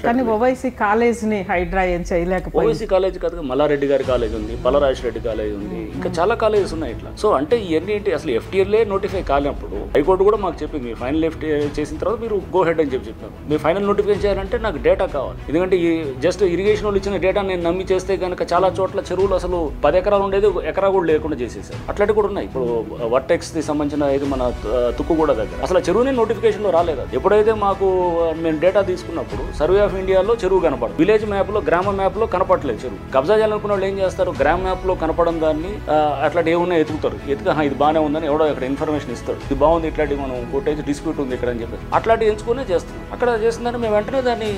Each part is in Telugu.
కానీ ఓవైసీ కాలేజ్ని హైడ్రా ఏం చేయలేకపోయింది. ఓవైసీ కాలేజ్ కాదు, మల్లారెడ్డి గారి కాలేజ్ ఉంది, పల్లరాజు రెడ్డి కాలేజ్ ఉంది, ఇంకా చాలా కాలేజెస్ ఉన్నాయి ఇట్లా. సో అంటే ఇవన్నీ ఏంటి, అసలు FTLA నోటిఫై కాలినప్పుడు హైకోర్టు కూడా మాకు చెప్పింది, మీరు ఫైనల్ FTA చేసిన తర్వాత మీరు గో హెడ్ అని చెప్పారు. మీరు ఫైనల్ నోటిఫికేషన్ చేయాలంటే నాకు డేటా కావాలి, ఎందుకంటే ఈ జస్ట్ ఇరిగేషన్ వాళ్ళు ఇచ్చిన డేటా నేను నమ్మి చేస్తే కనుక చాలా చోట్ల చెరువులు అసలు 10 ఎకరాలు ఉండేది 1 ఎకరా కూడా లేకుండా చేసేసారు. అట్లాంటివి కూడా ఉన్నాయి. ఇప్పుడు వర్టెక్స్ కి సంబంధించిన ఇది మన తుక్కుగూడ దగ్గర అసలు చెరువునే నోటిఫికేషన్ లో రాలేదు. ఎప్పుడైతే మాకు మేము డేటా తీసుకున్నప్పుడు సర్వే ఆఫ్ ఇండియాలో చెరువు కనపడదు, విలేజ్ మ్యాప్ లో గ్రామ మ్యాప్ లో కనపడలేదు చెరువు. కబ్జా చేయాలనుకున్న వాళ్ళు ఏం చేస్తారు, గ్రామ మ్యాప్ లో కనపడడం దాన్ని అట్లాంటి ఏమున్నా ఎతుకుతారు, ఇది బాగానే ఉందని ఎవడో ఇక్కడ ఇన్ఫర్మేషన్ ఇస్తాడు, ఇది బాగుంది, ఇట్లాంటి మనం కొట్టేసి డిస్ప్యూట్ ఉంది ఇక్కడ అని చెప్పి అట్లాంటి ఎంచుకునే చేస్తాం. అక్కడ చేసిందని మేము వెంటనే దాన్ని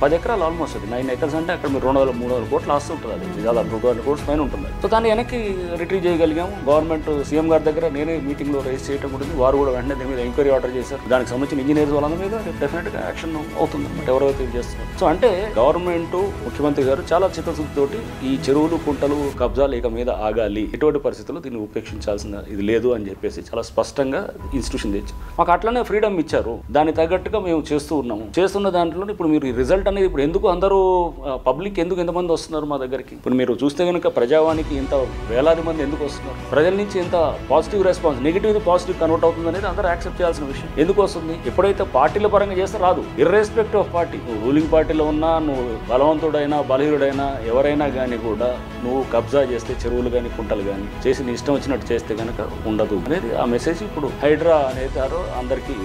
10 ఎకరాలు ఆల్మోస్ట్ అది 9 acres అంటే అక్కడ మీరు 200-300 కోట్లు ఆస్తూ ఉంటుంది, అది చాలా 200 కోట్ల పైన ఉంటుంది. సో దాన్ని వెనక్కి రిట్రీవ్ చేయగలిగాము. గవర్నమెంట్ సీఎం గారి దగ్గర నేనే మీటింగ్ లో రైజ్ చేయడం గురించి వారు కూడా వెంటనే దీని మీద ఎంక్వైరీ ఆర్డర్ చేశారు. దానికి సంబంధించిన ఇంజనీర్స్ వాళ్ళ మీద డెఫినెట్ గా యాక్షన్ అవుతుంది అన్నమాట, ఎవరైతే చేస్తున్నారు. సో అంటే గవర్నమెంట్ ముఖ్యమంత్రి గారు చాలా చిత్తశుద్ధితోటి ఈ చెరువులు కుంటలు కబ్జాలు ఇక మీద ఆగాలి, ఎటువంటి పరిస్థితుల్లో దీన్ని ఉపేక్షించాల్సిన ఇది లేదు అని చెప్పేసి చాలా స్పష్టంగా ఇన్స్టిట్యూషన్ తెచ్చారు. మాకు అట్లనే ఫ్రీడమ్ ఇచ్చారు, దానికి తగ్గట్టుగా మేము చేస్తూ ఉన్నాము. చేస్తున్న దాంట్లో ఇప్పుడు మీరు రిజల్ట్ అనేది ఇప్పుడు ఎందుకు అందరూ పబ్లిక్ ఎందుకు ఎంతమంది వస్తున్నారు మా దగ్గరికి, ఇప్పుడు మీరు చూస్తే కనుక ప్రజావానికి ఇంత వేలాది మంది ఎందుకు వస్తున్నారు, ప్రజల నుంచి ఎంత positive response, negative positive convert అవుతుంది అనేది అందరూ యాక్సెప్ట్ చేయాల్సిన విషయం. ఎందుకు వస్తుంది, ఎప్పుడైతే పార్టీల పరంగా చేస్తే రాదు, ఇర్రెస్పెక్ట్ ఆఫ్ పార్టీ, నువ్వు రూలింగ్ పార్టీలో ఉన్నా, నువ్వు బలవంతుడైనా బలహీనుడైనా ఎవరైనా కానీ కూడా నువ్వు కబ్జా చేస్తే చెరువులు కానీ కుంటలు కానీ చేసి నీ ఇష్టం వచ్చినట్టు చేస్తే కనుక ఉండదు అనేది ఆ మెసేజ్ ఇప్పుడు హైడ్రా అనేది అందరికీ